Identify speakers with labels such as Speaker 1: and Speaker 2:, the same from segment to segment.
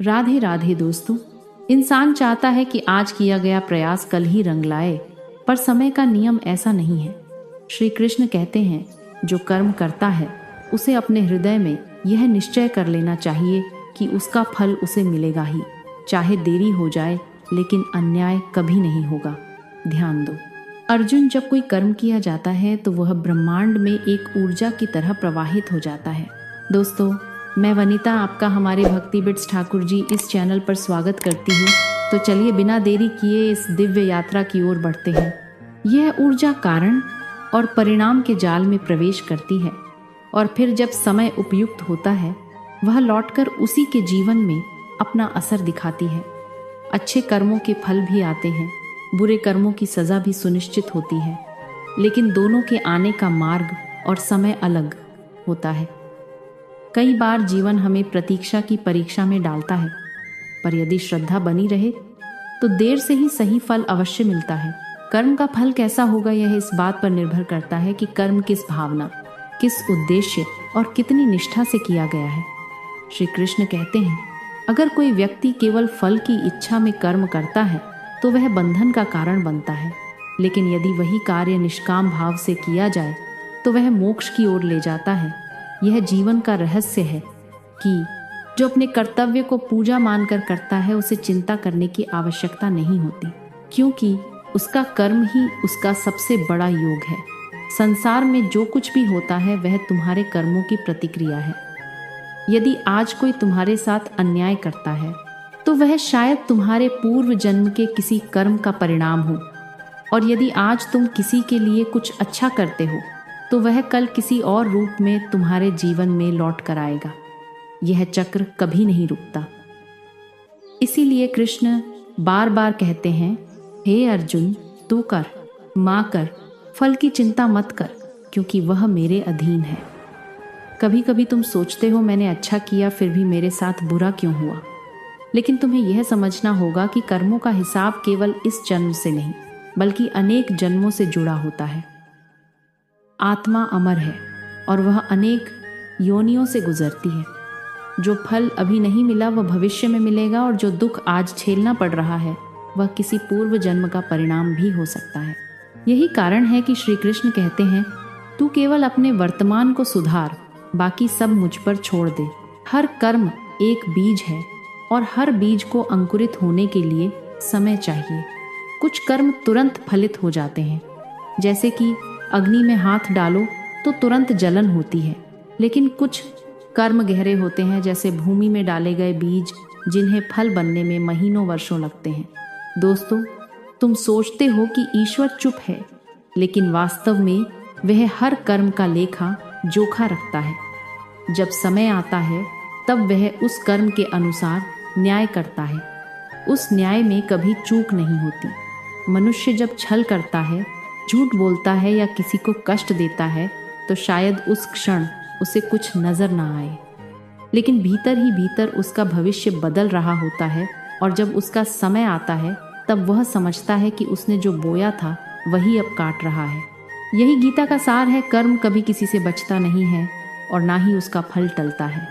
Speaker 1: राधे राधे दोस्तों। इंसान चाहता है कि आज किया गया प्रयास कल ही रंग लाए, पर समय का नियम ऐसा नहीं है। श्री कृष्ण कहते हैं, जो कर्म करता है उसे अपने हृदय में यह निश्चय कर लेना चाहिए कि उसका फल उसे मिलेगा ही, चाहे देरी हो जाए, लेकिन अन्याय कभी नहीं होगा। ध्यान दो अर्जुन, जब कोई कर्म किया जाता है तो वह ब्रह्मांड में एक ऊर्जा की तरह प्रवाहित हो जाता है। दोस्तों, मैं वनिता आपका हमारे भक्ति बिट्स ठाकुर जी इस चैनल पर स्वागत करती हूँ। तो चलिए बिना देरी किए इस दिव्य यात्रा की ओर बढ़ते हैं। यह ऊर्जा कारण और परिणाम के जाल में प्रवेश करती है और फिर जब समय उपयुक्त होता है वह लौटकर उसी के जीवन में अपना असर दिखाती है। अच्छे कर्मों के फल भी आते हैं, बुरे कर्मों की सज़ा भी सुनिश्चित होती है, लेकिन दोनों के आने का मार्ग और समय अलग होता है। कई बार जीवन हमें प्रतीक्षा की परीक्षा में डालता है, पर यदि श्रद्धा बनी रहे तो देर से ही सही फल अवश्य मिलता है। कर्म का फल कैसा होगा यह इस बात पर निर्भर करता है कि कर्म किस भावना, किस उद्देश्य और कितनी निष्ठा से किया गया है। श्री कृष्ण कहते हैं, अगर कोई व्यक्ति केवल फल की इच्छा में कर्म करता है तो वह बंधन का कारण बनता है, लेकिन यदि वही कार्य निष्काम भाव से किया जाए तो वह मोक्ष की ओर ले जाता है। यह जीवन का रहस्य है कि जो अपने कर्तव्य को पूजा मानकर करता है उसे चिंता करने की आवश्यकता नहीं होती, क्योंकि उसका कर्म ही उसका सबसे बड़ा योग है। संसार में जो कुछ भी होता है वह तुम्हारे कर्मों की प्रतिक्रिया है। यदि आज कोई तुम्हारे साथ अन्याय करता है तो वह शायद तुम्हारे पूर्व जन्म के किसी कर्म का परिणाम हो, और यदि आज तुम किसी के लिए कुछ अच्छा करते हो तो वह कल किसी और रूप में तुम्हारे जीवन में लौट कर आएगा। यह चक्र कभी नहीं रुकता। इसीलिए कृष्ण बार बार कहते हैं, हे अर्जुन, तू कर, माँ कर, फल की चिंता मत कर, क्योंकि वह मेरे अधीन है। कभी कभी तुम सोचते हो मैंने अच्छा किया फिर भी मेरे साथ बुरा क्यों हुआ, लेकिन तुम्हें यह समझना होगा कि कर्मों का हिसाब केवल इस जन्म से नहीं बल्कि अनेक जन्मों से जुड़ा होता है। आत्मा अमर है और वह अनेक योनियों से गुजरती है। जो फल अभी नहीं मिला वह भविष्य में मिलेगा, और जो दुख आज झेलना पड़ रहा है वह किसी पूर्व जन्म का परिणाम भी हो सकता है। यही कारण है कि श्री कृष्ण कहते हैं, तू केवल अपने वर्तमान को सुधार, बाकी सब मुझ पर छोड़ दे। हर कर्म एक बीज है और हर बीज को अंकुरित होने के लिए समय चाहिए। कुछ कर्म तुरंत फलित हो जाते हैं, जैसे कि अग्नि में हाथ डालो तो तुरंत जलन होती है, लेकिन कुछ कर्म गहरे होते हैं, जैसे भूमि में डाले गए बीज, जिन्हें फल बनने में महीनों वर्षों लगते हैं। दोस्तों, तुम सोचते हो कि ईश्वर चुप है, लेकिन वास्तव में वह हर कर्म का लेखा जोखा रखता है। जब समय आता है तब वह उस कर्म के अनुसार न्याय करता है। उस न्याय में कभी चूक नहीं होती। मनुष्य जब छल करता है, झूठ बोलता है या किसी को कष्ट देता है तो शायद उस क्षण उसे कुछ नजर ना आए, लेकिन भीतर ही भीतर उसका भविष्य बदल रहा होता है, और जब उसका समय आता है तब वह समझता है कि उसने जो बोया था वही अब काट रहा है। यही गीता का सार है। कर्म कभी किसी से बचता नहीं है और ना ही उसका फल टलता है,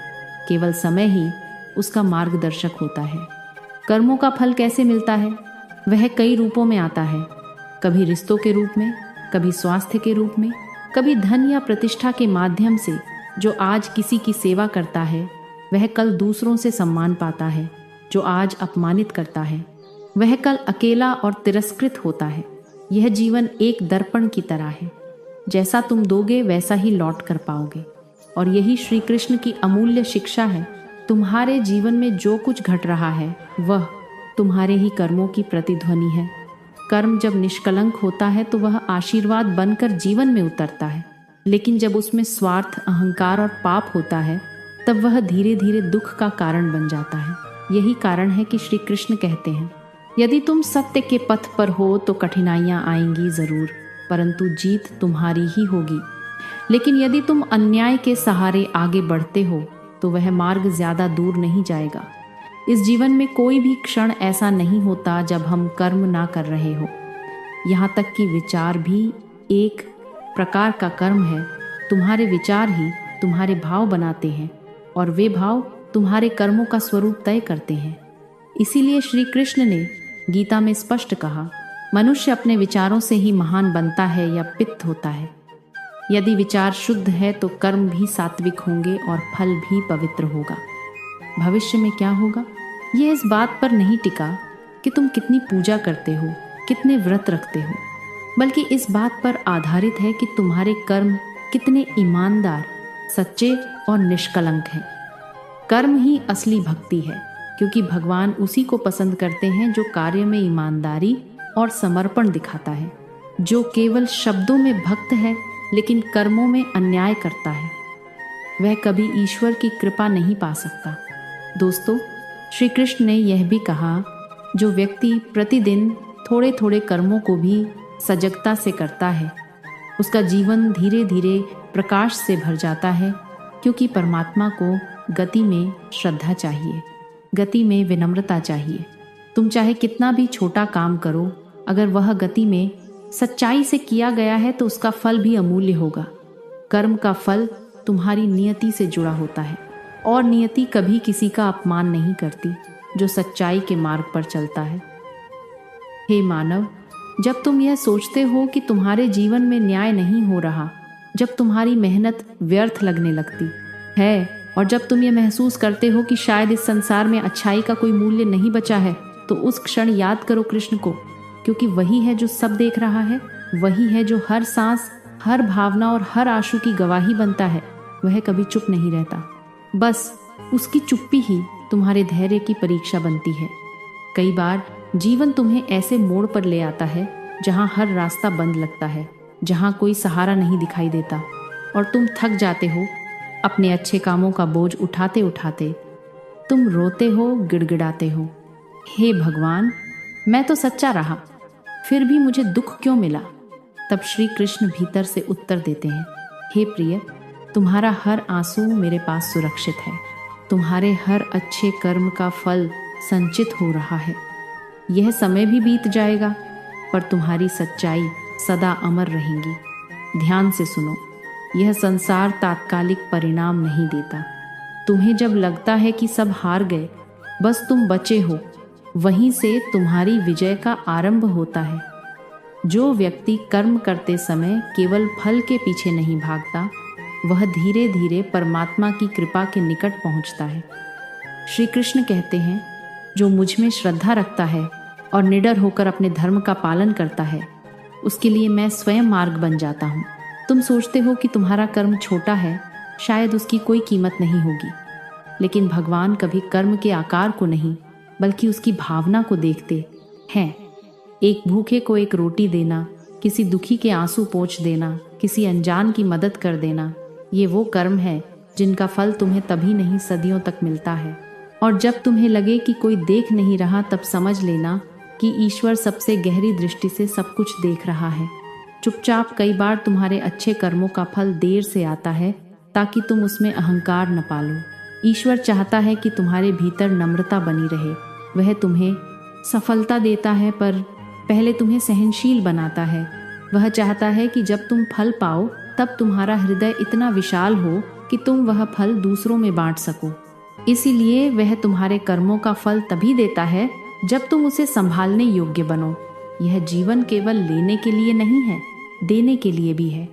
Speaker 1: केवल समय ही उसका मार्गदर्शक होता है। कर्मों का फल कैसे मिलता है? वह कई रूपों में आता है, कभी रिश्तों के रूप में, कभी स्वास्थ्य के रूप में, कभी धन या प्रतिष्ठा के माध्यम से। जो आज किसी की सेवा करता है वह कल दूसरों से सम्मान पाता है। जो आज अपमानित करता है वह कल अकेला और तिरस्कृत होता है। यह जीवन एक दर्पण की तरह है, जैसा तुम दोगे वैसा ही लौट कर पाओगे, और यही श्री कृष्ण की अमूल्य शिक्षा है। तुम्हारे जीवन में जो कुछ घट रहा है वह तुम्हारे ही कर्मों की प्रतिध्वनि है। कर्म जब निष्कलंक होता है तो वह आशीर्वाद बनकर जीवन में उतरता है, लेकिन जब उसमें स्वार्थ, अहंकार और पाप होता है तब वह धीरे धीरे दुख का कारण बन जाता है। यही कारण है कि श्री कृष्ण कहते हैं, यदि तुम सत्य के पथ पर हो तो कठिनाइयां आएंगी जरूर, परंतु जीत तुम्हारी ही होगी। लेकिन यदि तुम अन्याय के सहारे आगे बढ़ते हो तो वह मार्ग ज्यादा दूर नहीं जाएगा। इस जीवन में कोई भी क्षण ऐसा नहीं होता जब हम कर्म ना कर रहे हो। यहाँ तक कि विचार भी एक प्रकार का कर्म है। तुम्हारे विचार ही तुम्हारे भाव बनाते हैं, और वे भाव तुम्हारे कर्मों का स्वरूप तय करते हैं। इसीलिए श्री कृष्ण ने गीता में स्पष्ट कहा, मनुष्य अपने विचारों से ही महान बनता है या पित्त होता है। यदि विचार शुद्ध है तो कर्म भी सात्विक होंगे और फल भी पवित्र होगा। भविष्य में क्या होगा, यह इस बात पर नहीं टिका कि तुम कितनी पूजा करते हो, कितने व्रत रखते हो, बल्कि इस बात पर आधारित है कि तुम्हारे कर्म कितने ईमानदार, सच्चे और निष्कलंक हैं। कर्म ही असली भक्ति है, क्योंकि भगवान उसी को पसंद करते हैं जो कार्य में ईमानदारी और समर्पण दिखाता है। जो केवल शब्दों में भक्त है लेकिन कर्मों में अन्याय करता है, वह कभी ईश्वर की कृपा नहीं पा सकता। दोस्तों, श्री कृष्ण ने यह भी कहा, जो व्यक्ति प्रतिदिन थोड़े थोड़े कर्मों को भी सजगता से करता है, उसका जीवन धीरे धीरे प्रकाश से भर जाता है, क्योंकि परमात्मा को गति में श्रद्धा चाहिए, गति में विनम्रता चाहिए। तुम चाहे कितना भी छोटा काम करो, अगर वह गति में सच्चाई से किया गया है तो उसका फल भी अमूल्य होगा। कर्म का फल तुम्हारी नियति से जुड़ा होता है, और नियति कभी किसी का अपमान नहीं करती जो सच्चाई के मार्ग पर चलता है। हे मानव, जब तुम यह सोचते हो कि तुम्हारे जीवन में न्याय नहीं हो रहा, जब तुम्हारी मेहनत व्यर्थ लगने लगती है, और जब तुम ये महसूस करते हो कि शायद इस संसार में अच्छाई का कोई मूल्य नहीं बचा है, तो उस क्षण याद करो कृष्ण को, क्योंकि वही है जो सब देख रहा है, वही है जो हर सांस, हर भावना और हर आंसू की गवाही बनता है। वह कभी चुप नहीं रहता, बस उसकी चुप्पी ही तुम्हारे धैर्य की परीक्षा बनती है। कई बार जीवन तुम्हें ऐसे मोड़ पर ले आता है जहां हर रास्ता बंद लगता है, जहां कोई सहारा नहीं दिखाई देता, और तुम थक जाते हो अपने अच्छे कामों का बोझ उठाते उठाते। तुम रोते हो, गिड़गिड़ाते हो, हे भगवान, मैं तो सच्चा रहा, फिर भी मुझे दुख क्यों मिला? तब श्री कृष्ण भीतर से उत्तर देते हैं, हे प्रिय, तुम्हारा हर आंसू मेरे पास सुरक्षित है। तुम्हारे हर अच्छे कर्म का फल संचित हो रहा है। यह समय भी बीत जाएगा, पर तुम्हारी सच्चाई सदा अमर रहेंगी। ध्यान से सुनो, यह संसार तात्कालिक परिणाम नहीं देता। तुम्हें जब लगता है कि सब हार गए, बस तुम बचे हो, वहीं से तुम्हारी विजय का आरंभ होता है। जो व्यक्ति कर्म करते समय केवल फल के पीछे नहीं भागता, वह धीरे धीरे परमात्मा की कृपा के निकट पहुंचता है। श्री कृष्ण कहते हैं, जो मुझ में श्रद्धा रखता है और निडर होकर अपने धर्म का पालन करता है, उसके लिए मैं स्वयं मार्ग बन जाता हूँ। तुम सोचते हो कि तुम्हारा कर्म छोटा है, शायद उसकी कोई कीमत नहीं होगी, लेकिन भगवान कभी कर्म के आकार को नहीं, बल्कि उसकी भावना को देखते हैं। एक भूखे को एक रोटी देना, किसी दुखी के आंसू पोंछ देना, किसी अनजान की मदद कर देना, ये वो कर्म है जिनका फल तुम्हें तभी नहीं सदियों तक मिलता है। और जब तुम्हें लगे कि कोई देख नहीं रहा, तब समझ लेना कि ईश्वर सबसे गहरी दृष्टि से सब कुछ देख रहा है। चुपचाप कई बार तुम्हारे अच्छे कर्मों का फल देर से आता है, ताकि तुम उसमें अहंकार न पालो। ईश्वर चाहता है कि तुम्हारे भीतर नम्रता बनी रहे। वह तुम्हें सफलता देता है, पर पहले तुम्हें सहनशील बनाता है। वह चाहता है कि जब तुम फल पाओ, तब तुम्हारा हृदय इतना विशाल हो कि तुम वह फल दूसरों में बांट सको। इसीलिए वह तुम्हारे कर्मों का फल तभी देता है जब तुम उसे संभालने योग्य बनो। यह जीवन केवल लेने के लिए नहीं है, देने के लिए भी है।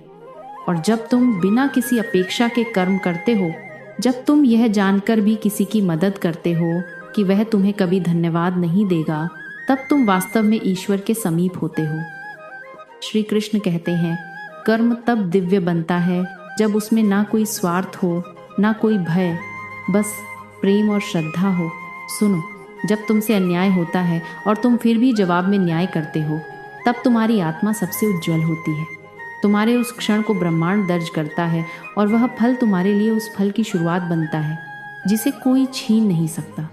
Speaker 1: और जब तुम बिना किसी अपेक्षा के कर्म करते हो, जब तुम यह जानकर भी किसी की मदद करते हो कि वह तुम्हें कभी धन्यवाद नहीं देगा, तब तुम वास्तव में ईश्वर के समीप होते हो। श्री कृष्ण कहते हैं, कर्म तब दिव्य बनता है जब उसमें ना कोई स्वार्थ हो, ना कोई भय, बस प्रेम और श्रद्धा हो। सुनो, जब तुमसे अन्याय होता है और तुम फिर भी जवाब में न्याय करते हो, तब तुम्हारी आत्मा सबसे उज्जवल होती है। तुम्हारे उस क्षण को ब्रह्मांड दर्ज करता है, और वह फल तुम्हारे लिए उस फल की शुरुआत बनता है जिसे कोई छीन नहीं सकता।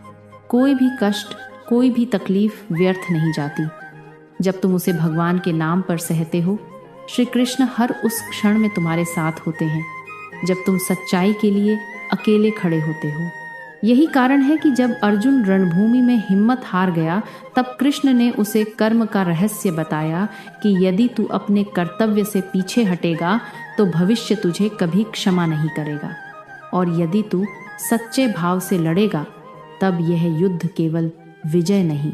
Speaker 1: कोई भी कष्ट, कोई भी तकलीफ व्यर्थ नहीं जाती जब तुम उसे भगवान के नाम पर सहते हो। श्री कृष्ण हर उस क्षण में तुम्हारे साथ होते हैं जब तुम सच्चाई के लिए अकेले खड़े होते हो। यही कारण है कि जब अर्जुन रणभूमि में हिम्मत हार गया, तब कृष्ण ने उसे कर्म का रहस्य बताया कि यदि तू अपने कर्तव्य से पीछे हटेगा तो भविष्य तुझे कभी क्षमा नहीं करेगा, और यदि तू सच्चे भाव से लड़ेगा, तब यह युद्ध केवल विजय नहीं,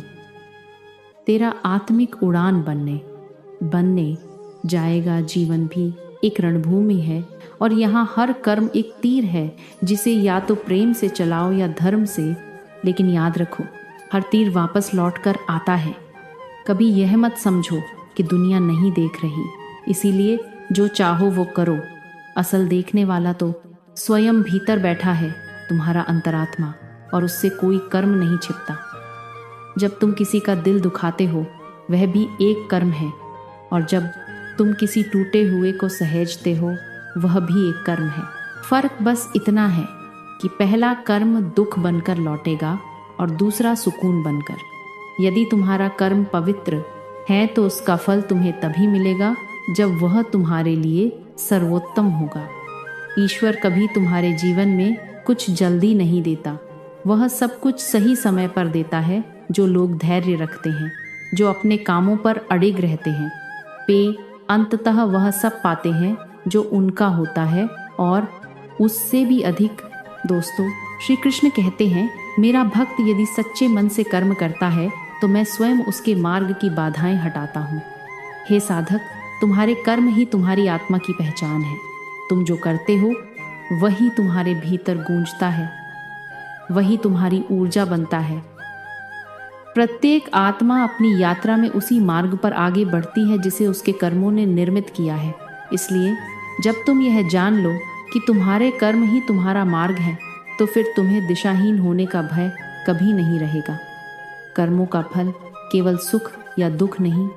Speaker 1: तेरा आत्मिक उड़ान बनने जाएगा। जीवन भी एक रणभूमि है और यहाँ हर कर्म एक तीर है, जिसे या तो प्रेम से चलाओ या धर्म से, लेकिन याद रखो हर तीर वापस लौटकर आता है। कभी यह मत समझो कि दुनिया नहीं देख रही, इसीलिए जो चाहो वो करो। असल देखने वाला तो स्वयं भीतर बैठा है, तुम्हारा अंतरात्मा, और उससे कोई कर्म नहीं छिपता। जब तुम किसी का दिल दुखाते हो वह भी एक कर्म है, और जब तुम किसी टूटे हुए को सहेजते हो वह भी एक कर्म है। फर्क बस इतना है कि पहला कर्म दुख बनकर लौटेगा और दूसरा सुकून बनकर। यदि तुम्हारा कर्म पवित्र है तो उसका फल तुम्हें तभी मिलेगा जब वह तुम्हारे लिए सर्वोत्तम होगा। ईश्वर कभी तुम्हारे जीवन में कुछ जल्दी नहीं देता, वह सब कुछ सही समय पर देता है। जो लोग धैर्य रखते हैं, जो अपने कामों पर अडिग रहते हैं, अंततः वह सब पाते हैं जो उनका होता है, और उससे भी अधिक। दोस्तों, श्री कृष्ण कहते हैं, मेरा भक्त यदि सच्चे मन से कर्म करता है तो मैं स्वयं उसके मार्ग की बाधाएं हटाता हूँ। हे साधक, तुम्हारे कर्म ही तुम्हारी आत्मा की पहचान है। तुम जो करते हो वही तुम्हारे भीतर गूंजता है, वही तुम्हारी ऊर्जा बनता है। प्रत्येक आत्मा अपनी यात्रा में उसी मार्ग पर आगे बढ़ती है जिसे उसके कर्मों ने निर्मित किया है। इसलिए जब तुम यह जान लो कि तुम्हारे कर्म ही तुम्हारा मार्ग है, तो फिर तुम्हें दिशाहीन होने का भय कभी नहीं रहेगा। कर्मों का फल केवल सुख या दुख नहीं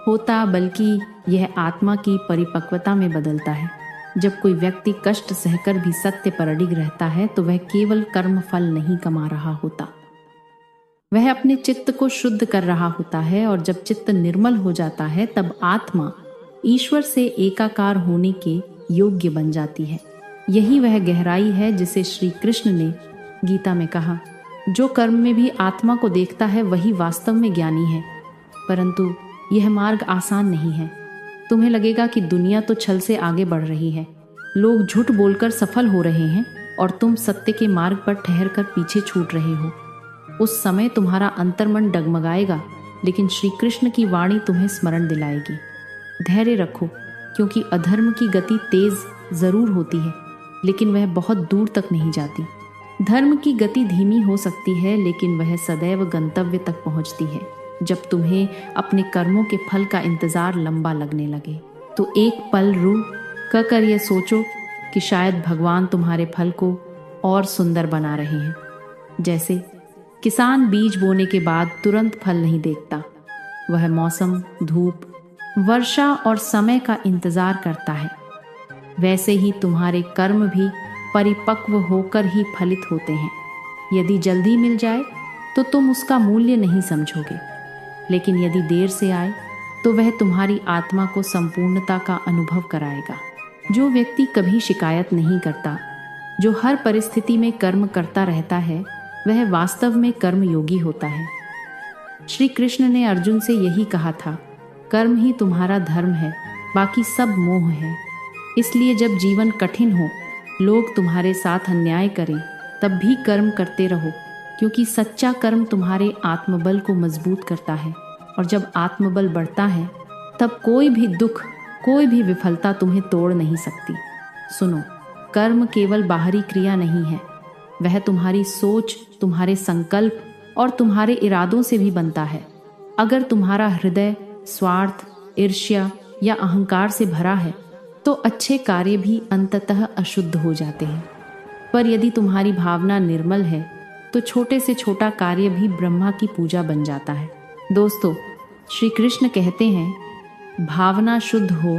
Speaker 1: होता, बल्कि यह आत्मा की परिपक्वता में बदलता है। जब कोई व्यक्ति कष्ट सहकर भी सत्य पर अडिग रहता है तो वह केवल कर्म फल नहीं कमा रहा होता, वह अपने चित्त को शुद्ध कर रहा होता है। और जब चित्त निर्मल हो जाता है तब आत्मा ईश्वर से एकाकार होने के योग्य बन जाती है। यही वह गहराई है जिसे श्री कृष्ण ने गीता में कहा, जो कर्म में भी आत्मा को देखता है वही वास्तव में ज्ञानी है। परंतु यह मार्ग आसान नहीं है। तुम्हें लगेगा कि दुनिया तो छल से आगे बढ़ रही है, लोग झूठ बोलकर सफल हो रहे हैं और तुम सत्य के मार्ग पर ठहरकर पीछे छूट रहे हो। उस समय तुम्हारा अंतर्मन डगमगाएगा, लेकिन श्री कृष्ण की वाणी तुम्हें स्मरण दिलाएगी, धैर्य रखो, क्योंकि अधर्म की गति तेज जरूर होती है, लेकिन वह बहुत दूर तक नहीं जाती। धर्म की गति धीमी हो सकती है, लेकिन वह सदैव गंतव्य तक पहुंचती है। जब तुम्हें अपने कर्मों के फल का इंतजार लंबा लगने लगे तो एक पल रुक कर यह सोचो कि शायद भगवान तुम्हारे फल को और सुंदर बना रहे हैं। जैसे किसान बीज बोने के बाद तुरंत फल नहीं देखता, वह मौसम, धूप, वर्षा और समय का इंतजार करता है। वैसे ही तुम्हारे कर्म भी परिपक्व होकर ही फलित होते हैं। यदि जल्दी मिल जाए तो तुम उसका मूल्य नहीं समझोगे, लेकिन यदि देर से आए तो वह तुम्हारी आत्मा को संपूर्णता का अनुभव कराएगा। जो व्यक्ति कभी शिकायत नहीं करता, जो हर परिस्थिति में कर्म करता रहता है, वह वास्तव में कर्मयोगी होता है। श्री कृष्ण ने अर्जुन से यही कहा था, कर्म ही तुम्हारा धर्म है, बाकी सब मोह है। इसलिए जब जीवन कठिन हो, लोग तुम्हारे साथ अन्याय करें, तब भी कर्म करते रहो, क्योंकि सच्चा कर्म तुम्हारे आत्मबल को मजबूत करता है। और जब आत्मबल बढ़ता है तब कोई भी दुख, कोई भी विफलता तुम्हें तोड़ नहीं सकती। सुनो, कर्म केवल बाहरी क्रिया नहीं है, वह तुम्हारी सोच, तुम्हारे संकल्प और तुम्हारे इरादों से भी बनता है। अगर तुम्हारा हृदय स्वार्थ, ईर्ष्या या अहंकार से भरा है तो अच्छे कार्य भी अंततः अशुद्ध हो जाते हैं। पर यदि तुम्हारी भावना निर्मल है तो छोटे से छोटा कार्य भी ब्रह्मा की पूजा बन जाता है। दोस्तों, श्री कृष्ण कहते हैं, भावना शुद्ध हो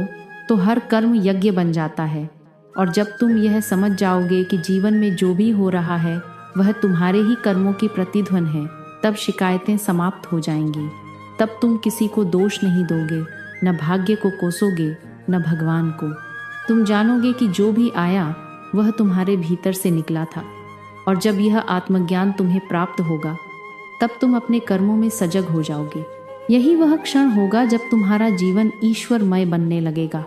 Speaker 1: तो हर कर्म यज्ञ बन जाता है। और जब तुम यह समझ जाओगे कि जीवन में जो भी हो रहा है वह तुम्हारे ही कर्मों की प्रतिध्वनि है, तब शिकायतें समाप्त हो जाएंगी। तब तुम किसी को दोष नहीं दोगे, न भाग्य को कोसोगे, न भगवान को। तुम जानोगे कि जो भी आया वह तुम्हारे भीतर से निकला था। और जब यह आत्मज्ञान तुम्हें प्राप्त होगा तब तुम अपने कर्मों में सजग हो जाओगे। यही वह क्षण होगा जब तुम्हारा जीवन ईश्वरमय बनने लगेगा।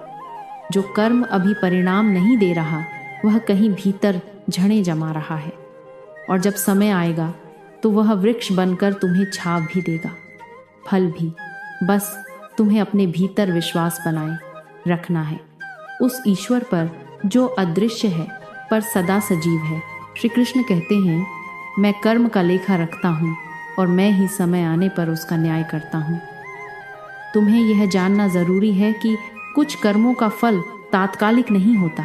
Speaker 1: जो कर्म अभी परिणाम नहीं दे रहा, वह कहीं भीतर झड़ें जमा रहा है। और जब समय आएगा तो वह वृक्ष बनकर तुम्हें छाव भी देगा, फल भी। बस तुम्हें अपने भीतर विश्वास बनाए रखना है उस ईश्वर पर जो अदृश्य है पर सदा सजीव है। श्री कृष्ण कहते हैं, मैं कर्म का लेखा रखता हूँ और मैं ही समय आने पर उसका न्याय करता हूँ। तुम्हें यह जानना जरूरी है कि कुछ कर्मों का फल तात्कालिक नहीं होता,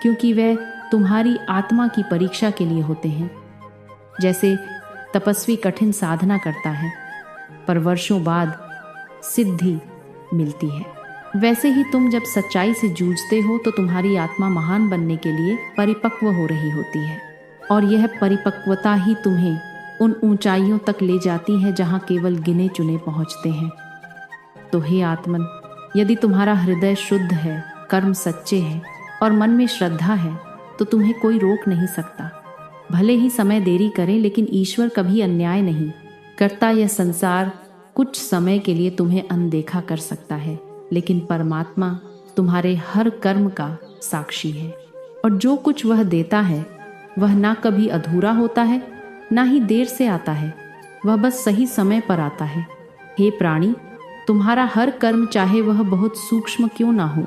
Speaker 1: क्योंकि वह तुम्हारी आत्मा की परीक्षा के लिए होते हैं। जैसे तपस्वी कठिन साधना करता है पर वर्षों बाद सिद्धि मिलती है, वैसे ही तुम जब सच्चाई से जूझते हो तो तुम्हारी आत्मा महान बनने के लिए परिपक्व हो रही होती है, और यह परिपक्वता ही तुम्हें उन ऊंचाइयों तक ले जाती है जहां केवल गिने चुने पहुंचते हैं। तो हे आत्मन, यदि तुम्हारा हृदय शुद्ध है, कर्म सच्चे हैं और मन में श्रद्धा है तो तुम्हें कोई रोक नहीं सकता। भले ही समय देरी करे, लेकिन ईश्वर कभी अन्याय नहीं करता। यह संसार कुछ समय के लिए तुम्हें अनदेखा कर सकता है, लेकिन परमात्मा तुम्हारे हर कर्म का साक्षी है, और जो कुछ वह देता है वह ना कभी अधूरा होता है ना ही देर से आता है, वह बस सही समय पर आता है। हे प्राणी, तुम्हारा हर कर्म चाहे वह बहुत सूक्ष्म क्यों ना हो,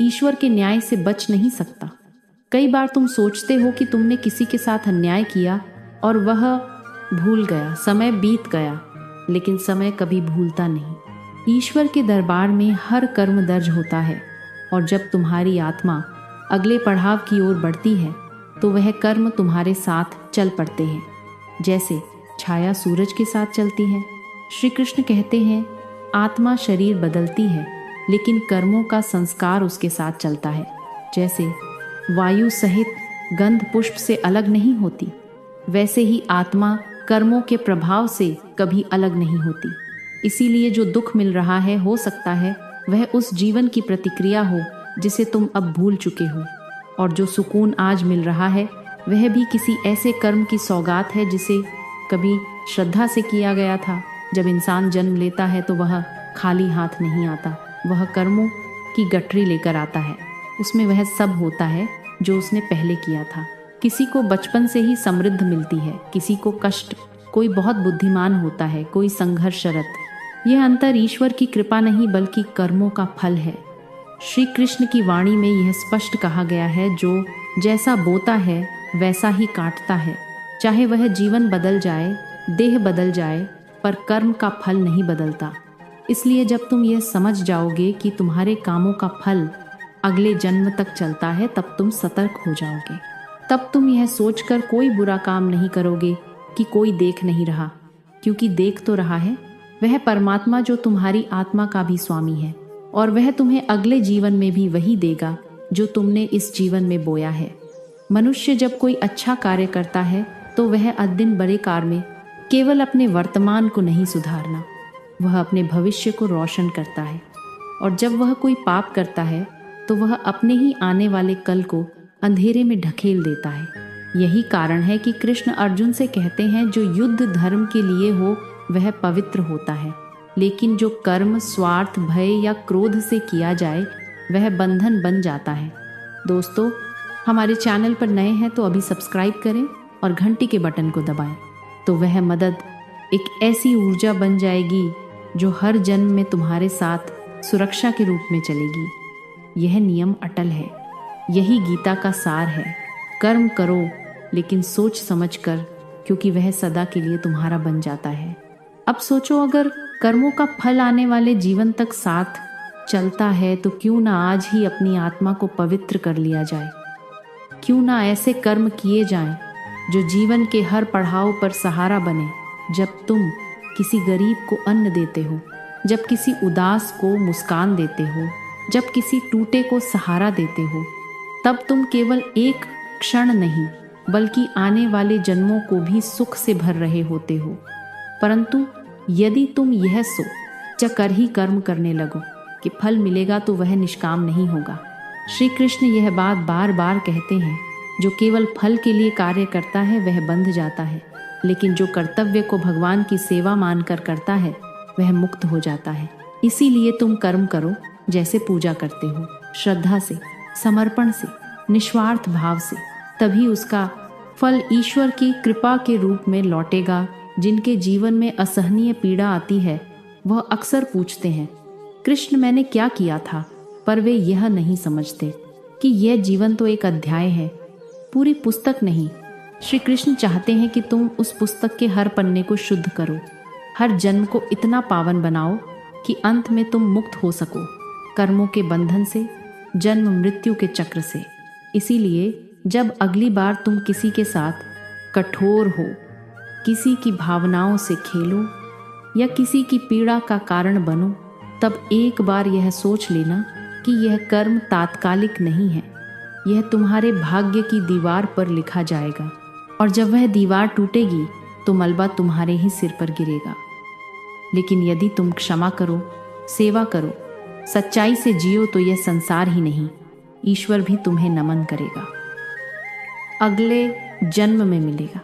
Speaker 1: ईश्वर के न्याय से बच नहीं सकता। कई बार तुम सोचते हो कि तुमने किसी के साथ अन्याय किया और वह भूल गया, समय बीत गया, लेकिन समय कभी भूलता नहीं। ईश्वर के दरबार में हर कर्म दर्ज होता है, और जब तुम्हारी आत्मा अगले पड़ाव की ओर बढ़ती है तो वह कर्म तुम्हारे साथ चल पड़ते हैं, जैसे छाया सूरज के साथ चलती है। श्री कृष्ण कहते हैं, आत्मा शरीर बदलती है लेकिन कर्मों का संस्कार उसके साथ चलता है। जैसे वायु सहित गंध पुष्प से अलग नहीं होती, वैसे ही आत्मा कर्मों के प्रभाव से कभी अलग नहीं होती। इसीलिए जो दुख मिल रहा है, हो सकता है वह उस जीवन की प्रतिक्रिया हो जिसे तुम अब भूल चुके हो, और जो सुकून आज मिल रहा है वह भी किसी ऐसे कर्म की सौगात है जिसे कभी श्रद्धा से किया गया था। जब इंसान जन्म लेता है तो वह खाली हाथ नहीं आता, वह कर्मों की गठरी लेकर आता है। उसमें वह सब होता है जो उसने पहले किया था। किसी को बचपन से ही समृद्ध मिलती है, किसी को कष्ट, कोई बहुत बुद्धिमान होता है, कोई संघर्षरत। यह अंतर ईश्वर की कृपा नहीं बल्कि कर्मों का फल है। श्री कृष्ण की वाणी में यह स्पष्ट कहा गया है, जो जैसा बोता है वैसा ही काटता है। चाहे वह जीवन बदल जाए, देह बदल जाए, पर कर्म का फल नहीं बदलता। इसलिए जब तुम यह समझ जाओगे कि तुम्हारे कामों का फल अगले जन्म तक चलता है, तब तुम सतर्क हो जाओगे। तब तुम यह सोचकर कोई बुरा काम नहीं करोगे कि कोई देख नहीं रहा, क्योंकि देख तो रहा है वह परमात्मा जो तुम्हारी आत्मा का भी स्वामी है, और वह तुम्हें अगले जीवन में भी वही देगा जो तुमने इस जीवन में बोया है। मनुष्य जब कोई अच्छा कार्य करता है तो वह अदिन बड़े कार में केवल अपने वर्तमान को नहीं सुधारना, वह अपने भविष्य को रोशन करता है, और जब वह कोई पाप करता है तो वह अपने ही आने वाले कल को अंधेरे में ढकेल देता है। यही कारण है कि कृष्ण अर्जुन से कहते हैं, जो युद्ध धर्म के लिए हो वह पवित्र होता है, लेकिन जो कर्म स्वार्थ, भय या क्रोध से किया जाए वह बंधन बन जाता है। दोस्तों, हमारे चैनल पर नए हैं तो अभी सब्सक्राइब करें और घंटी के बटन को दबाएं, तो वह मदद एक ऐसी ऊर्जा बन जाएगी जो हर जन्म में तुम्हारे साथ सुरक्षा के रूप में चलेगी। यह नियम अटल है, यही गीता का सार है। कर्म करो लेकिन सोच समझ कर, क्योंकि वह सदा के लिए तुम्हारा बन जाता है। अब सोचो, अगर कर्मों का फल आने वाले जीवन तक साथ चलता है तो क्यों ना आज ही अपनी आत्मा को पवित्र कर लिया जाए। क्यों ना ऐसे कर्म किए जाएं जो जीवन के हर पड़ाव पर सहारा बने। जब तुम किसी गरीब को अन्न देते हो, जब किसी उदास को मुस्कान देते हो, जब किसी टूटे को सहारा देते हो, तब तुम केवल एक क्षण नहीं बल्कि आने वाले जन्मों को भी सुख से भर रहे होते हो। परंतु यदि तुम यह सोच कर ही कर्म करने लगो कि फल मिलेगा तो वह निष्काम नहीं होगा। श्री कृष्ण यह बात बार बार कहते हैं, जो केवल फल के लिए कार्य करता है वह बंध जाता है, लेकिन जो कर्तव्य को भगवान की सेवा मानकर करता है वह मुक्त हो जाता है। इसीलिए तुम कर्म करो जैसे पूजा करते हो, श्रद्धा से, समर्पण से, निस्वार्थ भाव से, तभी उसका फल ईश्वर की कृपा के रूप में लौटेगा। जिनके जीवन में असहनीय पीड़ा आती है वह अक्सर पूछते हैं, कृष्ण मैंने क्या किया था, पर वे यह नहीं समझते कि यह जीवन तो एक अध्याय है, पूरी पुस्तक नहीं। श्री कृष्ण चाहते हैं कि तुम उस पुस्तक के हर पन्ने को शुद्ध करो, हर जन्म को इतना पावन बनाओ कि अंत में तुम मुक्त हो सको कर्मों के बंधन से, जन्म मृत्यु के चक्र से। इसीलिए जब अगली बार तुम किसी के साथ कठोर हो, किसी की भावनाओं से खेलो या किसी की पीड़ा का कारण बनो, तब एक बार यह सोच लेना कि यह कर्म तात्कालिक नहीं है, यह तुम्हारे भाग्य की दीवार पर लिखा जाएगा और जब वह दीवार टूटेगी तो मलबा तुम्हारे ही सिर पर गिरेगा। लेकिन यदि तुम क्षमा करो, सेवा करो, सच्चाई से जियो तो यह संसार ही नहीं, ईश्वर भी तुम्हें नमन करेगा, अगले जन्म में मिलेगा।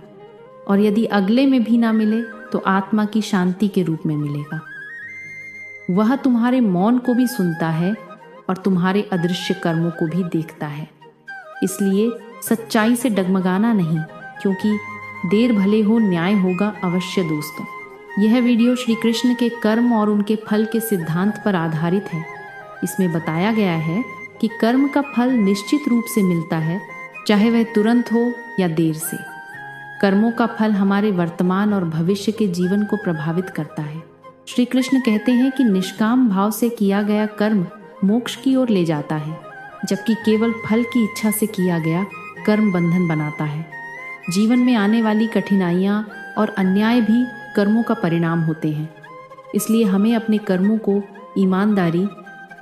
Speaker 1: और यदि अगले में भी ना मिले तो आत्मा की शांति के रूप में मिलेगा। वह तुम्हारे मौन को भी सुनता है और तुम्हारे अदृश्य कर्मों को भी देखता है। इसलिए सच्चाई से डगमगाना नहीं, क्योंकि देर भले हो न्याय होगा अवश्य दोस्तों। यह वीडियो श्री कृष्ण के कर्म और उनके फल के सिद्धांत पर आधारित है। इसमें बताया गया है कि कर्म का फल निश्चित रूप से मिलता है, चाहे वह तुरंत हो या देर से। कर्मों का फल हमारे वर्तमान और भविष्य के जीवन को प्रभावित करता है। श्री कृष्ण कहते हैं कि निष्काम भाव से किया गया कर्म मोक्ष की ओर ले जाता है, जबकि केवल फल की इच्छा से किया गया कर्म बंधन बनाता है। जीवन में आने वाली कठिनाइयाँ और अन्याय भी कर्मों का परिणाम होते हैं। इसलिए हमें अपने कर्मों को ईमानदारी,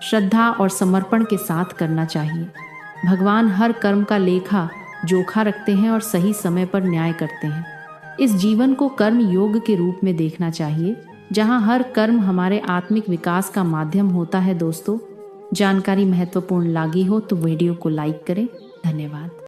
Speaker 1: श्रद्धा और समर्पण के साथ करना चाहिए। भगवान हर कर्म का लेखा जोखा रखते हैं और सही समय पर न्याय करते हैं। इस जीवन को कर्म योग के रूप में देखना चाहिए, जहां हर कर्म हमारे आत्मिक विकास का माध्यम होता है। दोस्तों, जानकारी महत्वपूर्ण लगी हो तो वीडियो को लाइक करें। धन्यवाद।